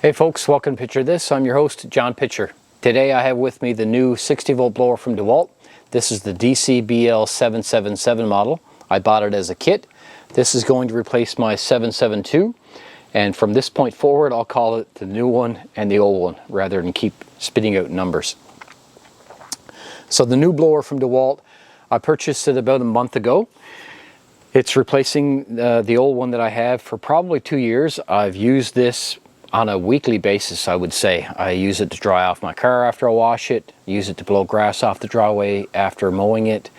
Hey folks, welcome to Picture This. I'm your host, John Pitcher. Today I have with me the new 60 volt blower from Dewalt. This is the DCBL777 model. I bought it as a kit. This is going to replace my 772, and from this point forward I'll call it the new one and the old one rather than keep spitting out numbers. So the new blower from Dewalt, I purchased it about a month ago. It's replacing the old one that I have for probably 2 years. I've used this on a weekly basis, I would say. I use it to dry off my car after I wash it, use it to blow grass off the driveway after mowing it,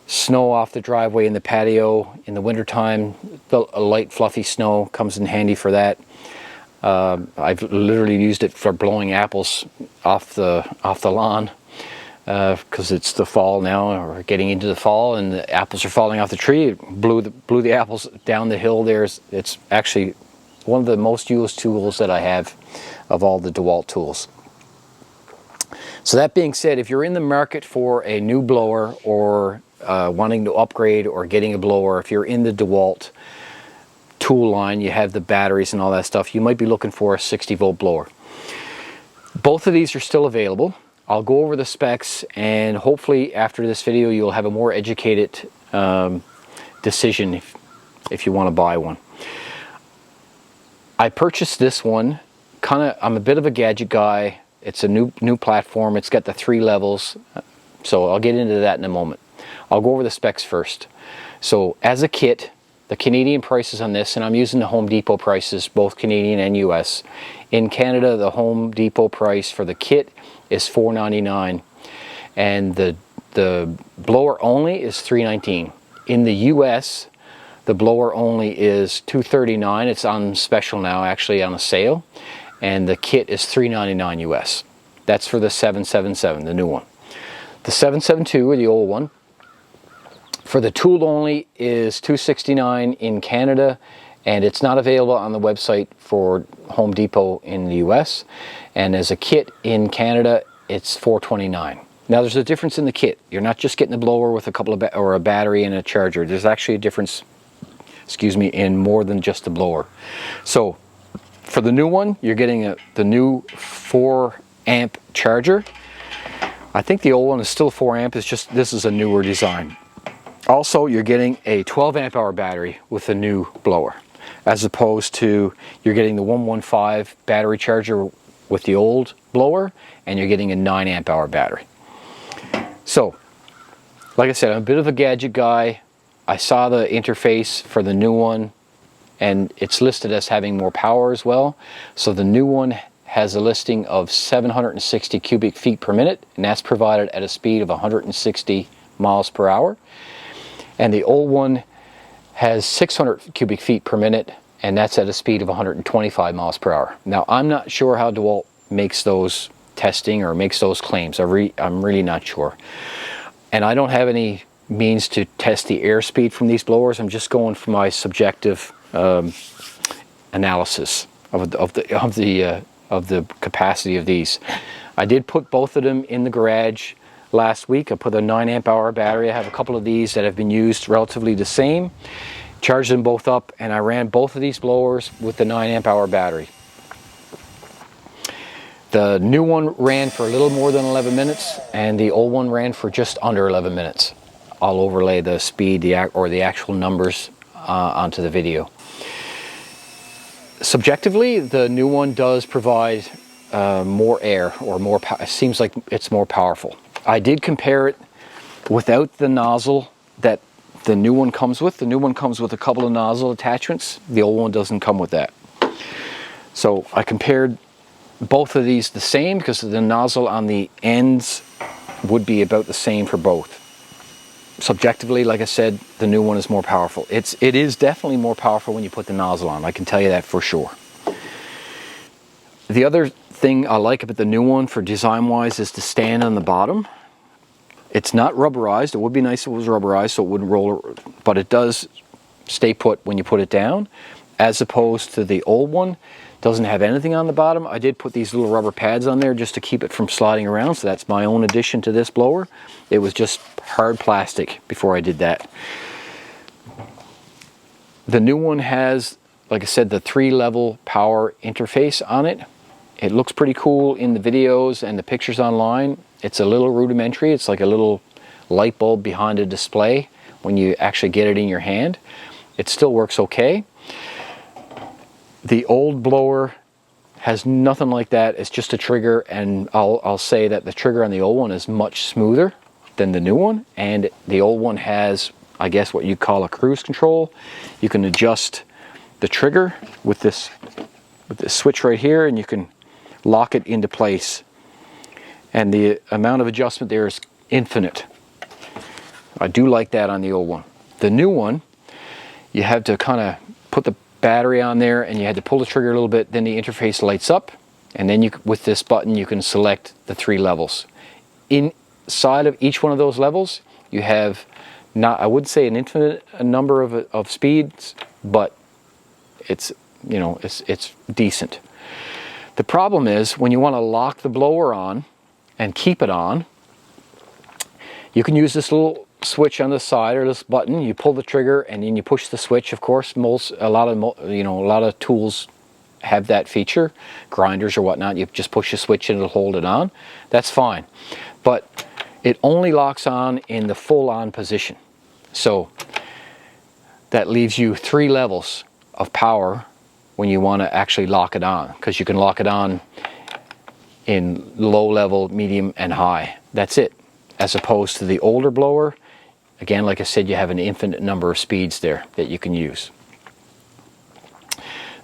snow off the driveway in the patio in the wintertime. A light fluffy snow comes in handy for that. I've literally used it for blowing apples off the lawn because it's the fall now, or getting into the fall, and the apples are falling off the tree. It blew the apples down the hill there. It's actually one of the most used tools that I have of all the Dewalt tools. So that being said, if you're in the market for a new blower or wanting to upgrade or getting a blower, if you're in the Dewalt tool line, you have the batteries and all that stuff, you might be looking for a 60 volt blower. Both of these are still available. I'll go over the specs, and hopefully after this video you'll have a more educated decision if you want to buy one. I purchased this one, I'm a bit of a gadget guy. It's a new platform. It's got the 3 levels, so I'll get into that in a moment. I'll go over the specs first. So as a kit, the Canadian prices on this, and I'm using the Home Depot prices, both Canadian and US. In Canada, the Home Depot price for the kit is $4.99, and the blower only is $3.19. In the US, the blower only is $2.39. It's on special now, actually on a sale, and the kit is $3.99 US. That's for the 777, the new one. The 772, or the old one, for the tool only is $2.69 in Canada, and it's not available on the website for Home Depot in the US. And as a kit in Canada, it's $4.29. Now there's a difference in the kit. You're not just getting a blower with a couple of or a battery and a charger. There's actually a difference, in more than just the blower. So for the new one, you're getting the new 4 amp charger. I think the old one is still 4 amp, it's just this is a newer design. Also, you're getting a 12 amp hour battery with the new blower, as opposed to you're getting the 115 battery charger with the old blower, and you're getting a 9 amp hour battery. So, like I said, I'm a bit of a gadget guy. I saw the interface for the new one, and it's listed as having more power as well. So the new one has a listing of 760 cubic feet per minute, and that's provided at a speed of 160 miles per hour. And the old one has 600 cubic feet per minute, and that's at a speed of 125 miles per hour. Now, I'm not sure how Dewalt makes those testing or makes those claims. I'm really not sure. And I don't have any means to test the airspeed from these blowers. I'm just going for my subjective analysis of the capacity of these. I did put both of them in the garage last week. I put a 9 amp hour battery. I have a couple of these that have been used relatively the same. Charged them both up, and I ran both of these blowers with the 9 amp hour battery. The new one ran for a little more than 11 minutes, and the old one ran for just under 11 minutes. I'll overlay the speed or the actual numbers onto the video. Subjectively, the new one does provide more air, or more. It seems like it's more powerful. I did compare it without the nozzle that the new one comes with. The new one comes with a couple of nozzle attachments. The old one doesn't come with that. So I compared both of these the same, because the nozzle on the ends would be about the same for both. Subjectively, like I said, the new one is more powerful. It is definitely more powerful when you put the nozzle on. I can tell you that for sure. The other thing I like about the new one for design-wise is the stand on the bottom. It's not rubberized. It would be nice if it was rubberized so it wouldn't roll, but it does stay put when you put it down, as opposed to the old one. Doesn't have anything on the bottom. I did put these little rubber pads on there just to keep it from sliding around, so that's my own addition to this blower. It was just hard plastic before I did that. The new one has like I said, the 3-level power interface on it. It looks pretty cool in the videos and the pictures online. It's a little rudimentary. It's like a little light bulb behind a display when you actually get it in your hand. It still works okay. The old blower has nothing like that. It's just a trigger, and I'll say that the trigger on the old one is much smoother than the new one, and the old one has, I guess, what you call a cruise control. You can adjust the trigger with this switch right here, and you can lock it into place, and the amount of adjustment there is infinite. I do like that on the old one. The new one, you have to kind of put the battery on there, and you had to pull the trigger a little bit, then the interface lights up, and then with this button you can select the 3 levels. Inside of each one of those levels you have, not, I would say, an infinite number of speeds, but it's, you know, it's decent. The problem is when you want to lock the blower on and keep it on, you can use this little switch on the side, or this button. You pull the trigger and then you push the switch. Of course, a lot of tools have that feature, grinders or whatnot. You just push the switch and it'll hold it on. That's fine, but it only locks on in the full on position. So that leaves you 3 levels of power when you want to actually lock it on, because you can lock it on in low level, medium, and high. That's it. As opposed to the older blower, again, like I said, you have an infinite number of speeds there that you can use.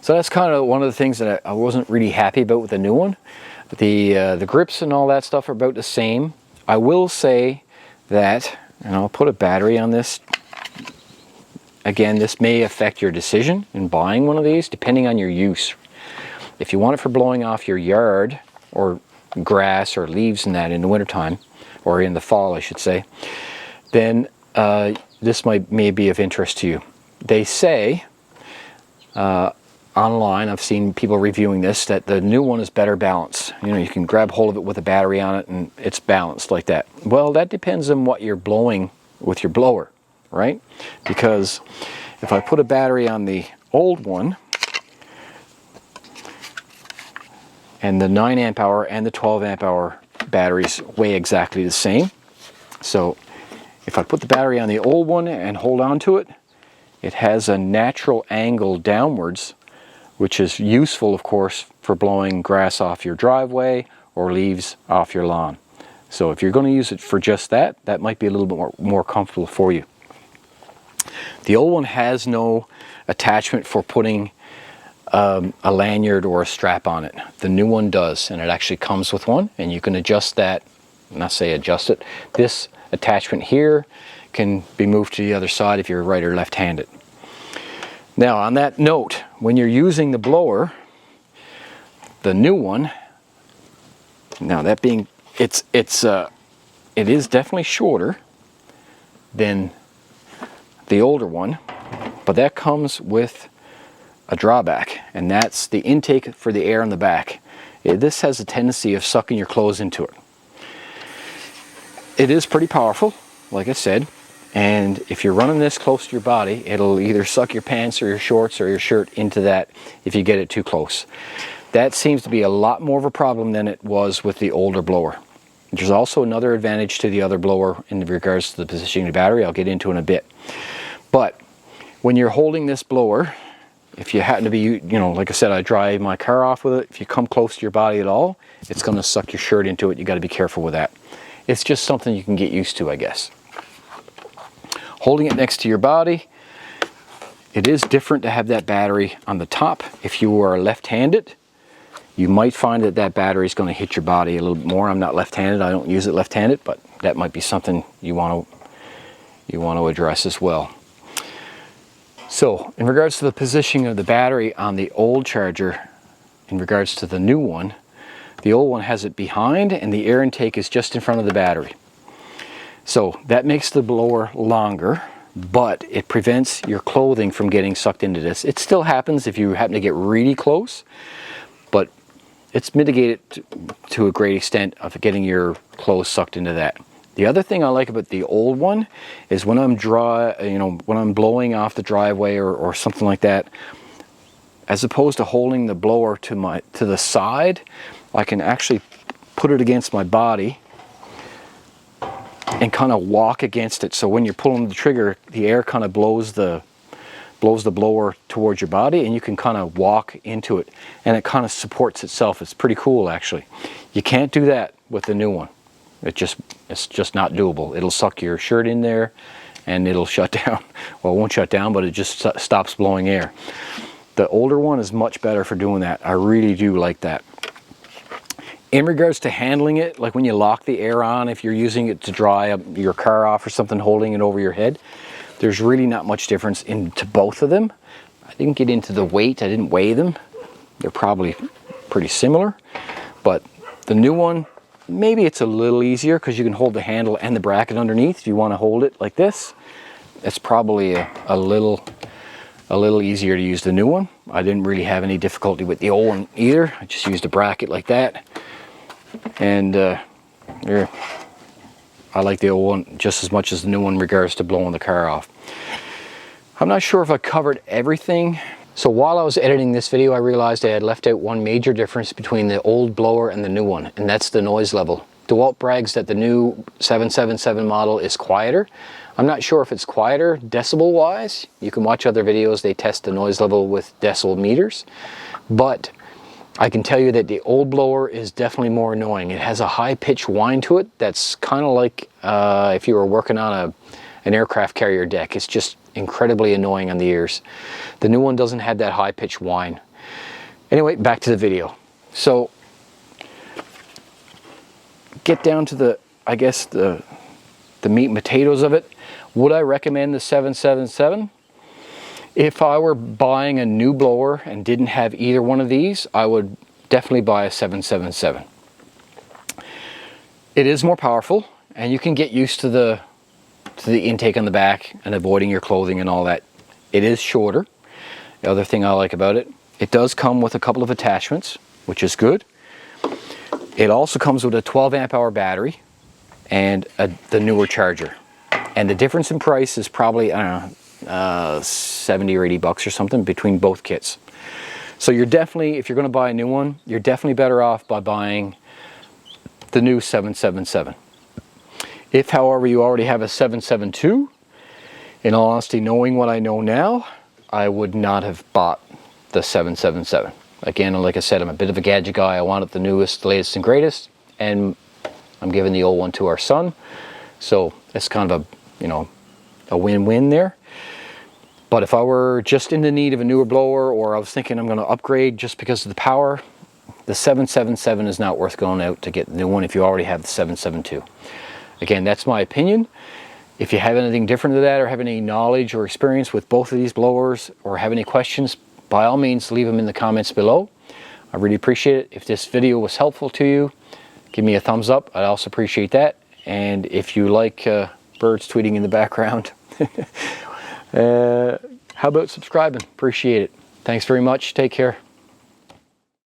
So that's kind of one of the things that I wasn't really happy about with the new one. The grips and all that stuff are about the same. I will say that, and I'll put a battery on this. Again, this may affect your decision in buying one of these, depending on your use. If you want it for blowing off your yard, or grass, or leaves and that in the wintertime, or in the fall, I should say, then this may be of interest to you. They say online, I've seen people reviewing this, that the new one is better balanced. You know, you can grab hold of it with a battery on it and it's balanced like that. Well, that depends on what you're blowing with your blower, right? Because if I put a battery on the old one, and the 9 amp hour and the 12 amp hour batteries weigh exactly the same. So if I put the battery on the old one and hold on to it, it has a natural angle downwards, which is useful, of course, for blowing grass off your driveway or leaves off your lawn. So if you're going to use it for just that, that might be a little bit more comfortable for you. The old one has no attachment for putting a lanyard or a strap on it. The new one does, and it actually comes with one, and you can adjust that, not say adjust it, this attachment here can be moved to the other side if you're right or left-handed. Now on that note, when you're using the blower, the new one, now that being, it is definitely shorter than the older one, but that comes with a drawback, and that's the intake for the air in the back. This has a tendency of sucking your clothes into it. It is pretty powerful, like I said, and if you're running this close to your body, it'll either suck your pants or your shorts or your shirt into that if you get it too close. That seems to be a lot more of a problem than it was with the older blower. There's also another advantage to the other blower in regards to the positioning of the battery I'll get into in a bit. But when you're holding this blower, if you happen to be, you know, like I said, I drive my car off with it. If you come close to your body at all, it's going to suck your shirt into it. You got to be careful with that. It's just something you can get used to, I guess. Holding it next to your body, it is different to have that battery on the top. If you are left-handed, you might find that that battery is going to hit your body a little bit more. I'm not left-handed. I don't use it left-handed, but that might be something you want to address as well. So, in regards to the positioning of the battery on the old charger, in regards to the new one, the old one has it behind and the air intake is just in front of the battery. So, that makes the blower longer, but it prevents your clothing from getting sucked into this. It still happens if you happen to get really close, but it's mitigated to a great extent of getting your clothes sucked into that. The other thing I like about the old one is when I'm blowing off the driveway or something like that, as opposed to holding the blower to the side, I can actually put it against my body and kind of walk against it. So when you're pulling the trigger, the air kind of blows the blower towards your body, and you can kind of walk into it, and it kind of supports itself. It's pretty cool, actually. You can't do that with the new one. It's just not doable. It'll suck your shirt in there and it'll shut down. Well, it won't shut down, but it just stops blowing air. The older one is much better for doing that. I really do like that. In regards to handling it, like when you lock the air on, if you're using it to dry up your car off or something, holding it over your head, there's really not much difference into both of them. I didn't get into the weight, I didn't weigh them. They're probably pretty similar, but the new one, maybe it's a little easier because you can hold the handle and the bracket underneath. If you want to hold it like this, it's probably a little easier to use the new one. I didn't really have any difficulty with the old one either. I just used a bracket like that. And I like the old one just as much as the new one in regards to blowing the car off. I'm not sure if I covered everything. So while I was editing this video, I realized I had left out one major difference between the old blower and the new one, and that's the noise level. Dewalt brags that the new 777 model is quieter. I'm not sure if it's quieter decibel wise. You can watch other videos, they test the noise level with decibel meters. But I can tell you that the old blower is definitely more annoying. It has a high pitched whine to it that's kind of like if you were working on an aircraft carrier deck. It's just incredibly annoying on the ears. The new one doesn't have that high pitched whine. Anyway, back to the video. So get down to the, I guess, the meat and potatoes of it. Would I recommend the 777? If I were buying a new blower and didn't have either one of these, I would definitely buy a 777. It is more powerful, and you can get used to the intake on the back and avoiding your clothing and all that. It is shorter. The other thing I like about it, it does come with a couple of attachments, which is good. It also comes with a 12 amp hour battery and the newer charger. And the difference in price is probably, I don't know, 70 or 80 bucks or something between both kits. So you're definitely, if you're going to buy a new one, you're definitely better off by buying the new 777. If, however, you already have a 772, in all honesty, knowing what I know now, I would not have bought the 777. Again, like I said, I'm a bit of a gadget guy. I wanted the newest, the latest and greatest, and I'm giving the old one to our son. So it's kind of a win-win there. But if I were just in the need of a newer blower, or I was thinking I'm going to upgrade just because of the power, the 777 is not worth going out to get the new one if you already have the 772. Again, that's my opinion. If you have anything different to that, or have any knowledge or experience with both of these blowers, or have any questions, by all means leave them in the comments below. I really appreciate it. If this video was helpful to you, give me a thumbs up. I'd also appreciate that. And if you like birds tweeting in the background, how about subscribing? Appreciate it. Thanks very much. Take care.